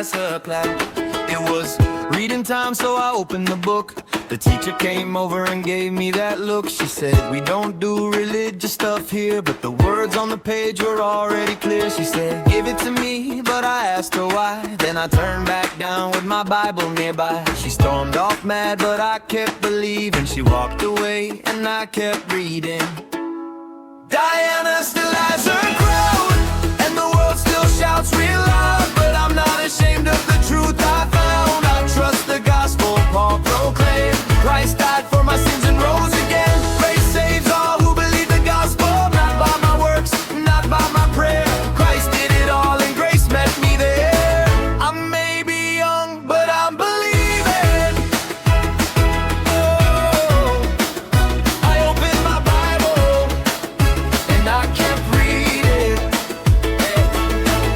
has her class. It was reading time, so I opened the book. The teacher came over and gave me that look. She said, we don't do religious stuff here, but the words on the page were already clear. She said, give it to me, but I asked her why. Then I turned back down with my Bible nearby. She stormed off mad, but I kept believing. She walked away and I kept reading. Diana still has her crowd, and the world still shouts real loud, but I'm not ashamed of the truth I found. I trust the gospel Paul proclaimed. Christ died for my sins and rose again. Grace saves all who believe the gospel, not by my works, not by my prayer. Christ did it all and grace met me there. I may be young, but I'm believing. Oh, I opened my Bible and I kept reading.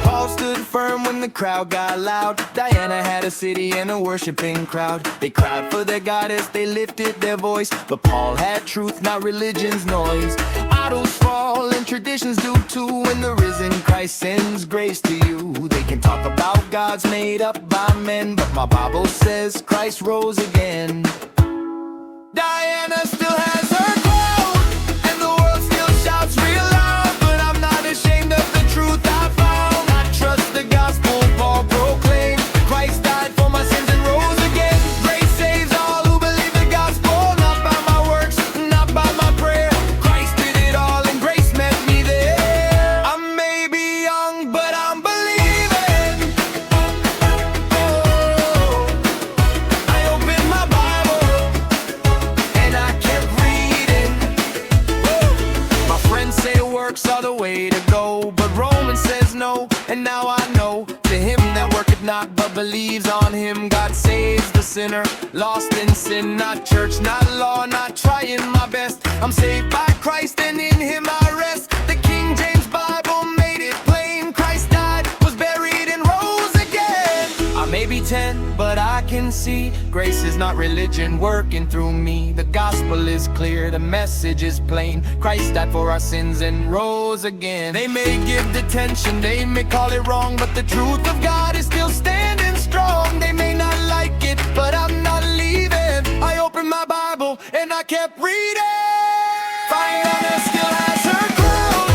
Paul stood firm when the crowd got loud. Diana had a city and a worshiping crowd. They cried for their goddess, they lifted their voice. But Paul had truth, not religion's noise. Idols fall and traditions do too. When the risen Christ sends grace to you, they can talk about gods made up by men, but my Bible says Christ rose again. Diana still has her crowd, and the world still shouts real loud, but I'm not ashamed of the truth I found. I trust the gospel Paul proclaimed. Christ died for my sins and rose again. Grace saves all who believe the gospel, not by my works, not by my prayer. Christ did it all and grace met me there. I may be young, but I'm believing. Oh, I opened my Bible and I kept reading. Woo! My friends say works are the way to go, but Romans says no, and now I know. To him that worketh not but believes on him, God saves the sinner, lost in sin. Not church, not law, not trying my best. I'm saved by Christ and in him I rest. The King James Bible made it plain. Christ died, was buried and rose again. I may be 10, but I can see grace is not religion working through me. The gospel is clear, the message is plain. Christ died for our sins and rose again. They may give detention, they may call it wrong, but the truth of God is still standing strong. They may not like it, but I'm not leaving. I opened my Bible and I kept reading. Diana still has her crowd,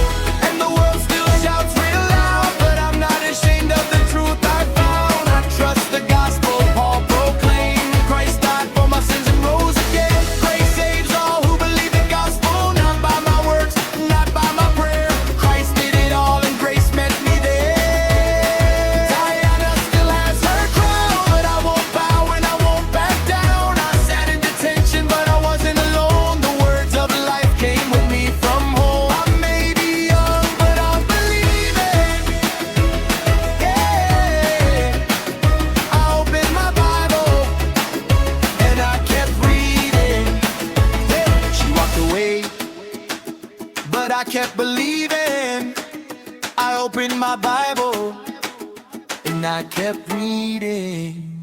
and the world still shouts real loud, but I'm not ashamed of the truth I found. I trust the gospel Paul proclaimed. Christ died for my sins and rose again. Grace saves all who believe the gospel, not by my works, not by my prayer. Christ did it all and grace met me there. Diana still has her crowd, but I won't bow and I won't back down. I sat in detention, but I wasn't alone. The words of life came with me from home. I may be young, but I'm believing. Yeah, I opened my Bible and I kept reading. Yeah, she walked away, but I kept believing. I opened my Bible and I kept reading.